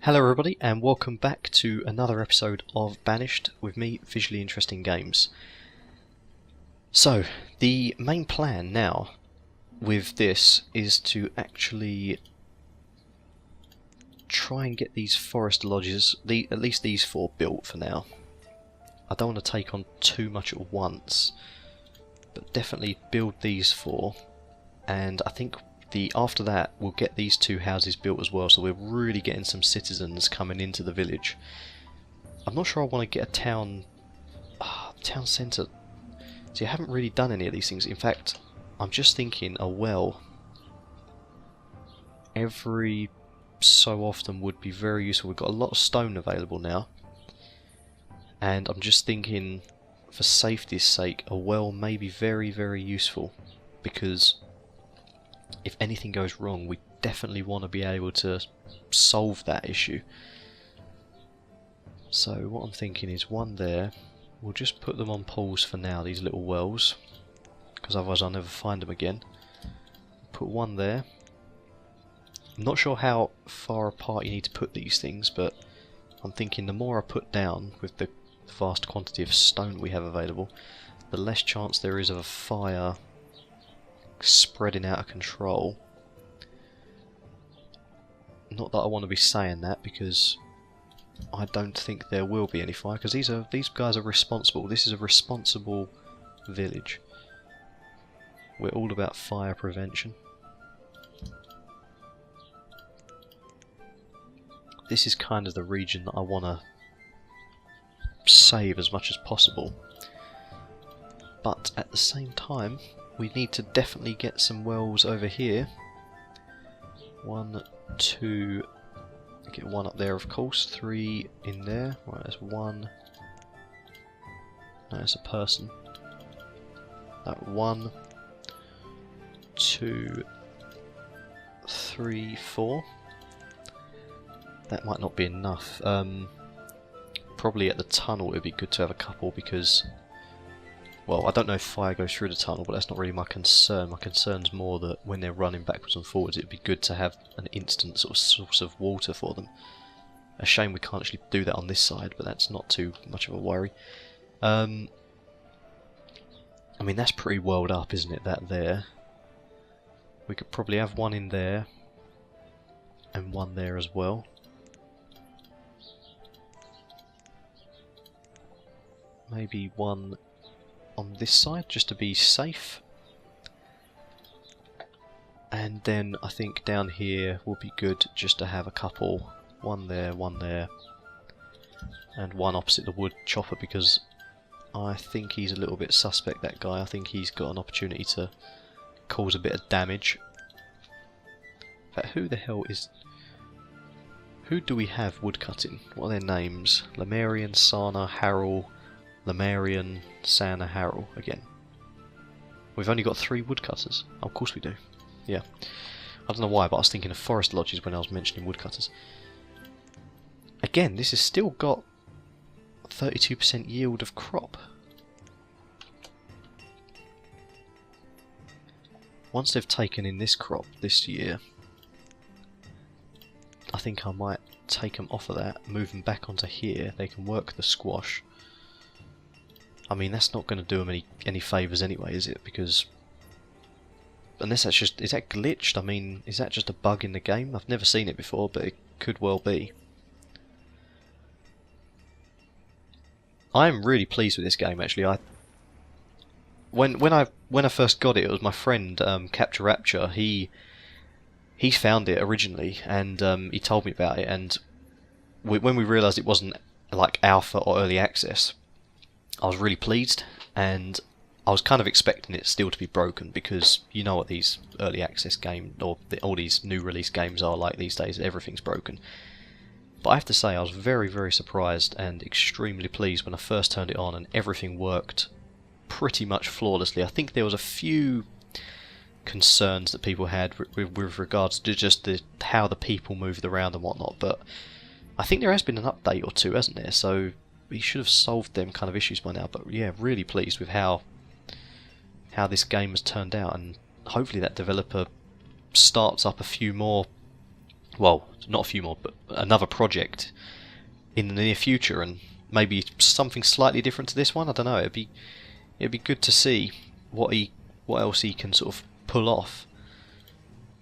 Hello everybody and welcome back to another episode of Banished with me, Visually Interesting Games. So, the main plan now with this is to actually try and get these forest lodges, at least these four, built for now. I don't want to take on too much at once, but definitely build these four, and I think after that we'll get these two houses built as well, so we're really getting some citizens coming into the village. I'm not sure I want to get a town centre. See, I haven't really done any of these things. In fact, I'm just thinking a well every so often would be very useful. We've got a lot of stone available now, and I'm just thinking, for safety's sake, a well may be very, very useful, because if anything goes wrong, we definitely want to be able to solve that issue. So what I'm thinking is one there. We'll just put them on pause for now, these little wells, because otherwise I'll never find them again. Put one there. I'm not sure how far apart you need to put these things, but I'm thinking the more I put down with the vast quantity of stone we have available, the less chance there is of a fire spreading out of control. Not that I want to be saying that, because I don't think there will be any fire, because these guys are responsible. This is a responsible village. We're all about fire prevention. This is kind of the region that I want to save as much as possible, but at the same time we need to definitely get some wells over here. 1, 2, get one up there of course, 3 in there. Right, there's 1. No, it's a person. That 1, 2, 3, 4. That might not be enough. Probably at the tunnel it would be good to have a couple, because, well, I don't know if fire goes through the tunnel, but that's not really my concern. My concern's more that when they're running backwards and forwards, it would be good to have an instant sort of source of water for them. A shame we can't actually do that on this side, but that's not too much of a worry. I mean, that's pretty welled up, isn't it, that there? We could probably have one in there, and one there as well. Maybe one on this side, just to be safe. And then I think down here will be good just to have a couple. One there, and one opposite the wood chopper, because I think he's a little bit suspect, that guy. I think he's got an opportunity to cause a bit of damage. In fact, who the hell is... Who do we have woodcutting? What are their names? Lemurian, Sana, Harrell, Lemurian, Sana, Harrell again. We've only got 3 woodcutters. Oh, of course we do. Yeah. I don't know why, but I was thinking of forest lodges when I was mentioning woodcutters. Again, this has still got 32% yield of crop. Once they've taken in this crop this year, I think I might take them off of that, move them back onto here. They can work the squash. I mean, that's not going to do them any favours anyway, is it? Because unless that's just... Is that glitched? I mean, is that just a bug in the game? I've never seen it before, but it could well be. I'm really pleased with this game, actually. When I first got it, it was my friend Capture Rapture. He found it originally, and he told me about it. And when we realised it wasn't like alpha or early access, I was really pleased, and I was kind of expecting it still to be broken, because you know what these early access games, or all these new release games are like these days. Everything's broken. But I have to say, I was very, very surprised and extremely pleased when I first turned it on and everything worked pretty much flawlessly. I think there was a few concerns that people had with regards to just how the people moved around and whatnot, but I think there has been an update or two, hasn't there? So we should have solved them kind of issues by now. But yeah, really pleased with how this game has turned out, and hopefully that developer starts up a few more well, not a few more, but another project in the near future, and maybe something slightly different to this one. I don't know. It'd be good to see what else he can sort of pull off.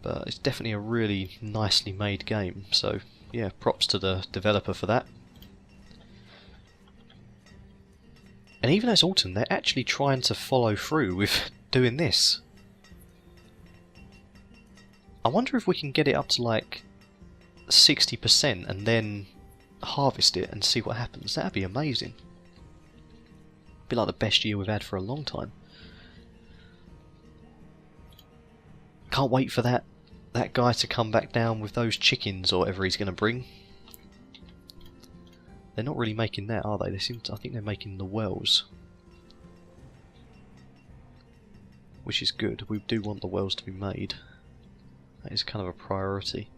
But it's definitely a really nicely made game. So yeah, props to the developer for that. And even as autumn, they're actually trying to follow through with doing this. I wonder if we can get it up to like 60% and then harvest it and see what happens. That'd be amazing. Be like the best year we've had for a long time. Can't wait for that guy to come back down with those chickens or whatever he's going to bring. They're not really making that, are they? I think they're making the wells. Which is good. We do want the wells to be made. That is kind of a priority.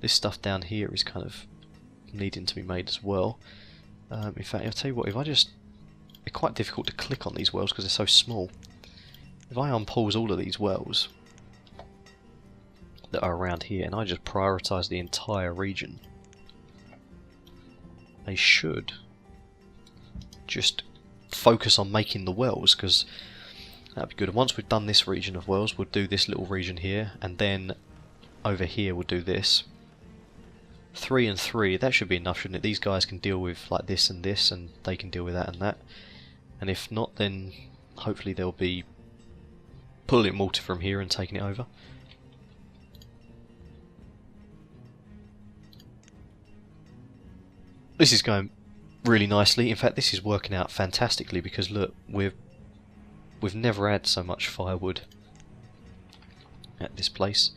This stuff down here is kind of needing to be made as well. In fact, I'll tell you what, if I just... It's quite difficult to click on these wells because they're so small. If I unpause all of these wells that are around here and I just prioritise the entire region, they should just focus on making the wells, because that'd be good. And once we've done this region of wells, we'll do this little region here, and then over here we'll do this. 3 and 3, that should be enough, shouldn't it? These guys can deal with like this, and they can deal with that and that. And if not, then hopefully they'll be pulling Malta from here and taking it over. This is going really nicely. In fact, this is working out fantastically because look, we've never had so much firewood at this place.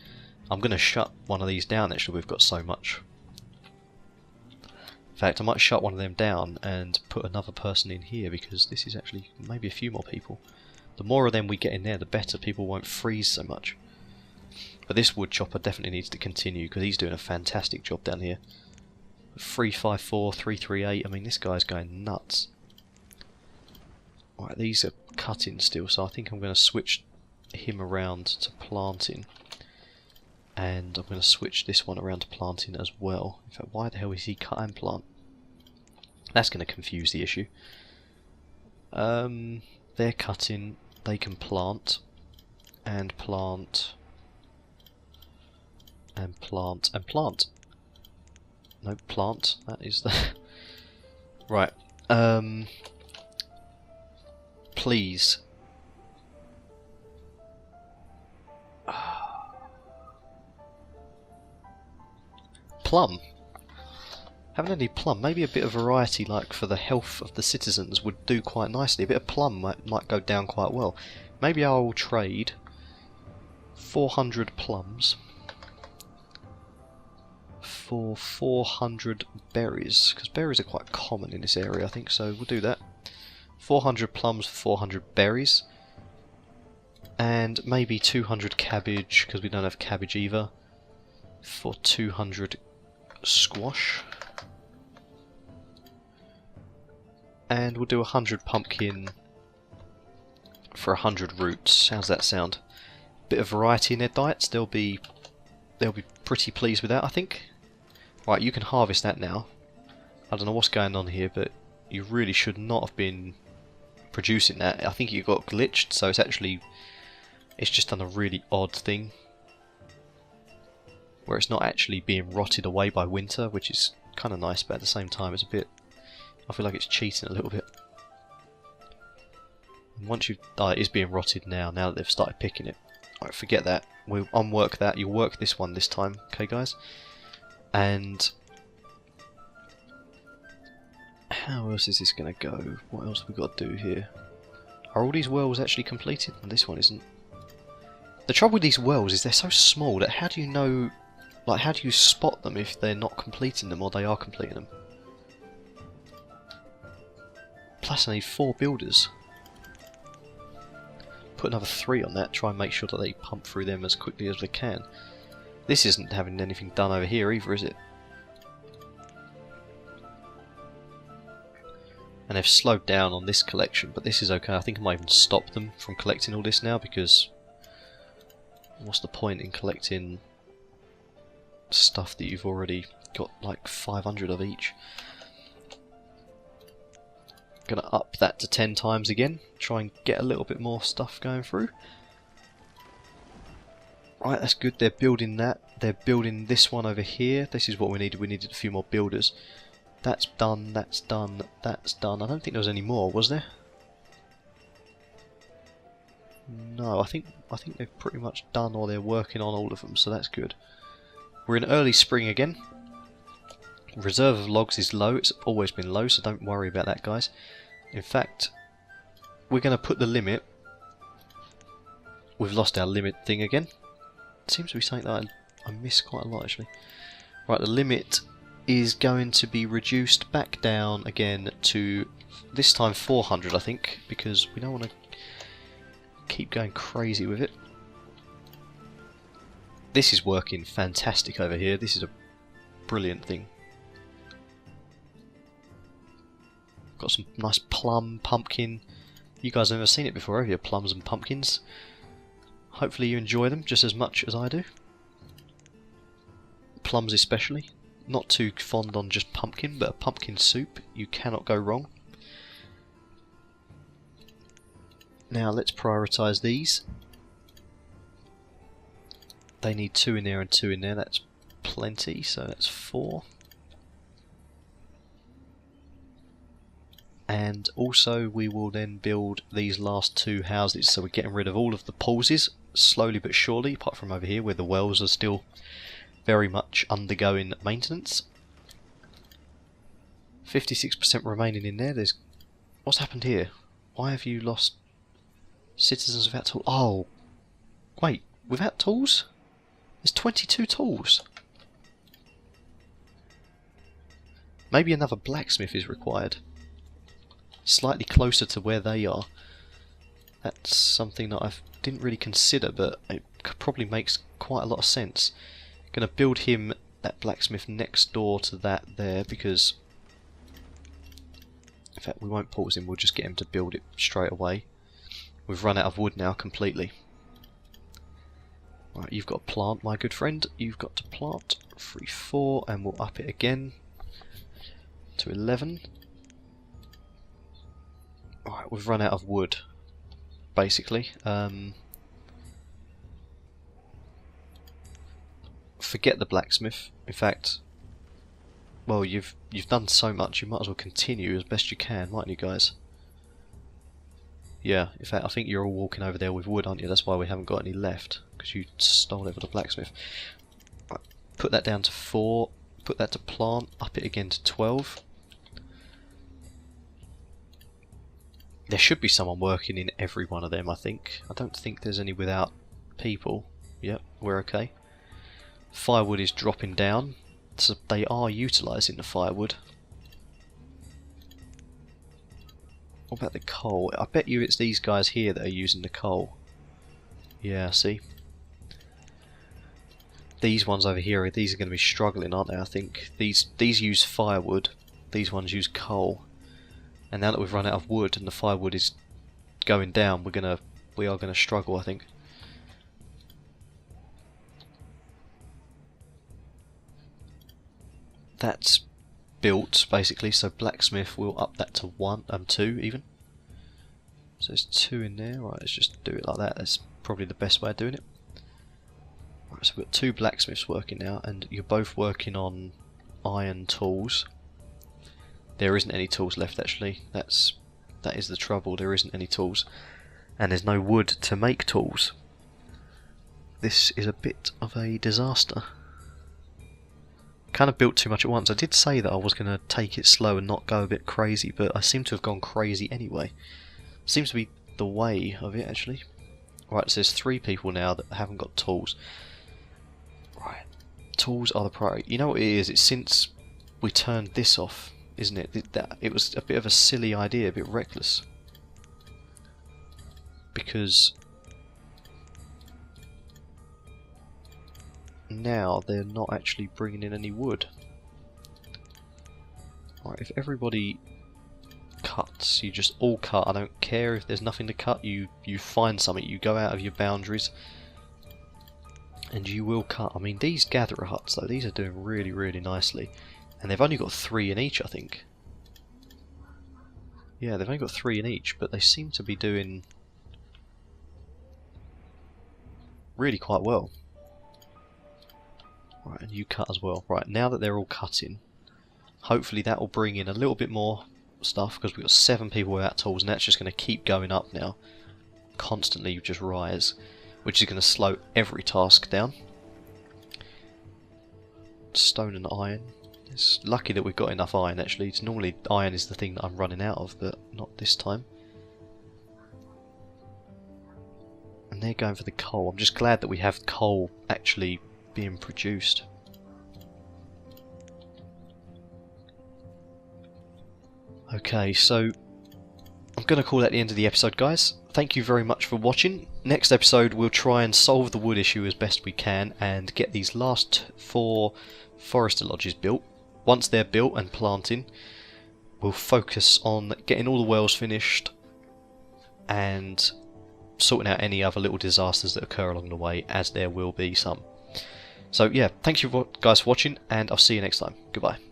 I'm going to shut one of these down actually, we've got so much. In fact, I might shut one of them down and put another person in here because this is actually maybe a few more people. The more of them we get in there, the better. People won't freeze so much. But this wood chopper definitely needs to continue because he's doing a fantastic job down here. 354, 338, I mean this guy's going nuts. Right, these are cutting still, so I think I'm going to switch him around to planting. And I'm going to switch this one around to planting as well. In fact, why the hell is he cut and plant? That's going to confuse the issue. They're cutting, they can plant, and plant, and plant, and plant. No, plant, that is the... Right, please. Plum. Haven't any plum. Maybe a bit of variety, like for the health of the citizens, would do quite nicely. A bit of plum might go down quite well. Maybe I will trade 400 plums for 400 berries, because berries are quite common in this area, I think, so we'll do that. 400 plums for 400 berries, and maybe 200 cabbage, because we don't have cabbage either, for 200 squash, and we'll do 100 pumpkin for 100 roots. How's that sound? Bit of variety in their diets. They'll be pretty pleased with that, I think. Right, you can harvest that now. I don't know what's going on here, but you really should not have been producing that. I think it got glitched, so it's just done a really odd thing where it's not actually being rotted away by winter, which is kind of nice, but at the same time it's a bit... I feel like it's cheating a little bit. And once you've... Oh, it is being rotted now that they've started picking it. Alright, forget that. We'll unwork that. You'll work this one this time, okay guys? And... how else is this going to go? What else have we got to do here? Are all these wells actually completed? And this one isn't. The trouble with these wells is they're so small that how do you know... like, how do you spot them if they're not completing them or they are completing them? Plus I need 4 builders. Put another 3 on that, try and make sure that they pump through them as quickly as they can. This isn't having anything done over here either, is it? And they've slowed down on this collection, but this is okay. I think I might even stop them from collecting all this now, because what's the point in collecting stuff that you've already got like 500 of each. Gonna up that to 10 times again, try and get a little bit more stuff going through. Right, that's good. They're building that. They're building this one over here. This is what we needed. We needed a few more builders. That's done, that's done, that's done. I don't think there was any more, was there? No, I think they've pretty much done, or they're working on all of them, so that's good. We're in early spring again. Reserve of logs is low. It's always been low, so don't worry about that, guys. In fact, we're going to put the limit. We've lost our limit thing again. It seems to be something that I miss quite a lot, actually. Right, the limit is going to be reduced back down again to, this time 400, I think, because we don't want to keep going crazy with it. This is working fantastic over here. This is a brilliant thing. Got some nice plum, pumpkin. You guys have never seen it before, have you? Plums and pumpkins. Hopefully you enjoy them just as much as I do. Plums especially. Not too fond on just pumpkin, but a pumpkin soup, you cannot go wrong. Now let's prioritise these. They need 2 in there and 2 in there, that's plenty, so that's 4. And also we will then build these last 2 houses, so we're getting rid of all of the pauses, slowly but surely, apart from over here where the wells are still very much undergoing maintenance. 56% remaining in there. There's, what's happened here? Why have you lost citizens without tools? Oh, wait, without tools? There's 22 tools. Maybe another blacksmith is required. Slightly closer to where they are. That's something that I didn't really consider, but it probably makes quite a lot of sense. Going to build him, that blacksmith, next door to that there, because in fact we won't pause him, we'll just get him to build it straight away. We've run out of wood now completely. Right, you've got to plant, my good friend. You've got to plant 3, 4, and we'll up it again to 11. Right, we've run out of wood, basically. Forget the blacksmith. In fact, well, you've done so much, you might as well continue as best you can, mightn't you, guys? Yeah, in fact, I think you're all walking over there with wood, aren't you? That's why we haven't got any left, because you stole it for the blacksmith. Right, put that down to 4, put that to plant, up it again to 12. There should be someone working in every one of them, I think. I don't think there's any without people. Yep, we're okay. Firewood is dropping down, so they are utilising the firewood. What about the coal? I bet you it's these guys here that are using the coal. Yeah, see? These ones over here, these are going to be struggling, aren't they? I think these use firewood, these ones use coal. And now that we've run out of wood and the firewood is going down, we are gonna struggle, I think. That's built basically, so blacksmith will up that to 2 even. So there's 2 in there. Right, let's just do it like that. That's probably the best way of doing it. Right, so we've got 2 blacksmiths working now, and you're both working on iron tools. There isn't any tools left, actually. That is the trouble. There isn't any tools, and there's no wood to make tools. This is a bit of a disaster. Kind of built too much at once. I did say that I was going to take it slow and not go a bit crazy, but I seem to have gone crazy anyway. Seems to be the way of it, actually. Right, so there's 3 people now that haven't got tools. Right, tools are the priority. You know what it is? It's since we turned this off, isn't it? It was a bit of a silly idea, a bit reckless. Because now they're not actually bringing in any wood. Right, if everybody cuts, you just all cut. I don't care if there's nothing to cut, you find something, you go out of your boundaries And you will cut. I mean, these gatherer huts though, these are doing really, really nicely. And they've only got 3 in each, I think. Yeah, they've only got 3 in each, but they seem to be doing really quite well. Right, and you cut as well. Right, now that they're all cutting, hopefully that will bring in a little bit more stuff, because we've got 7 people without tools, and that's just going to keep going up now. Constantly just rise, which is going to slow every task down. Stone and iron. It's lucky that we've got enough iron actually. It's normally iron is the thing that I'm running out of, but not this time. And they're going for the coal. I'm just glad that we have coal actually being produced. Okay, so I'm going to call that the end of the episode, guys. Thank you very much for watching. Next episode we'll try and solve the wood issue as best we can and get these last 4 forester lodges built. Once they're built and planting, we'll focus on getting all the wells finished and sorting out any other little disasters that occur along the way, as there will be some. So yeah, thank you guys for watching, and I'll see you next time. Goodbye.